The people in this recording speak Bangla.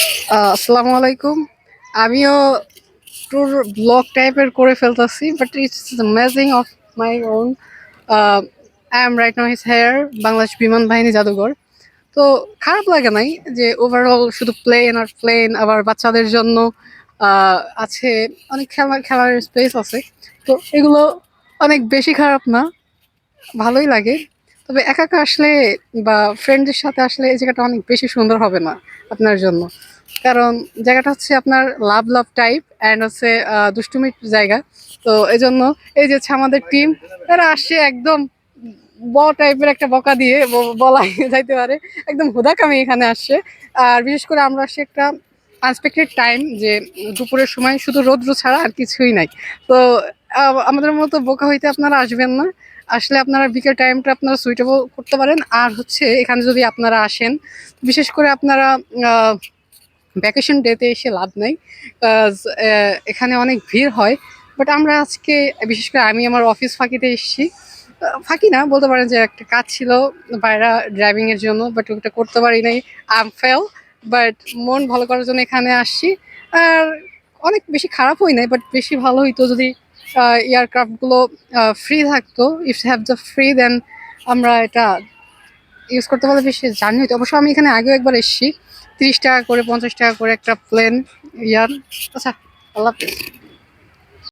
আসসালামু আলাইকুম। আমিও ট্যুর ব্লগ টাইপের করে ফেলতেছি, but it's amazing of my own. I am right now his here Bangladesh বিমান বাহিনী জাদুঘর। তো খারাপ লাগে নাই যে ওভারঅল শুধু প্লেন আর প্লেন, আবার বাচ্চাদের জন্য আছে অনেক খেলার স্পেস আছে। তো এগুলো অনেক বেশি খারাপ না, ভালোই লাগে। তবে একা একা আসলে বা ফ্রেন্ডদের সাথে আসলে এই জায়গাটা অনেক বেশি সুন্দর হবে না আপনার জন্য। কারণ জায়গাটা হচ্ছে আপনার লাভ লাভ টাইপ অ্যান্ড হচ্ছে দুষ্টুমির জায়গা। তো এই জন্য এই যে হচ্ছে আমাদের টিম, তারা আসছে একদম টাইপের একটা বকা দিয়ে বলা যাইতে পারে, একদম হুদাকামি এখানে আসছে। আর বিশেষ করে আমরা আসছি একটা আনএক্সপেক্টেড টাইম, যে দুপুরের সময় শুধু রৌদ্র ছাড়া আর কিছুই নাই। তো আমাদের মতো বোকা হইতে আপনারা আসবেন না। আসলে আপনারা বিকেল টাইমটা আপনারা সুইটেবল করতে পারেন। আর হচ্ছে এখানে যদি আপনারা আসেন, বিশেষ করে আপনারা ভ্যাকেশন ডেতে এসে লাভ নাই, কাজ এখানে অনেক ভিড় হয়। বাট আমরা আজকে, বিশেষ করে আমি আমার অফিস ফাঁকিতে এসেছি। ফাঁকি না বলতে পারেন, যে একটা কাজ ছিল বাইরে ড্রাইভিং এর জন্য, বাট ওটা করতে পারি নাই। I am fail. বাট মন ভালো করার জন্য এখানে আসছি। আর অনেক বেশি খারাপ হয় নাই, বাট বেশি ভালো হইতো যদি এয়ারক্রাফটগুলো ফ্রি থাকতো। ইফ হ্যাভ দ্য ফ্রি, দেন আমরা এটা ইউজ করতে পারলে বেশি জার্নি হতো। অবশ্য আমি এখানে আগেও একবার এসেছি, 30 টাকা করে 50 টাকা করে একটা প্লেন ইয়ার। আচ্ছা, আল্লাহ হাফেজ।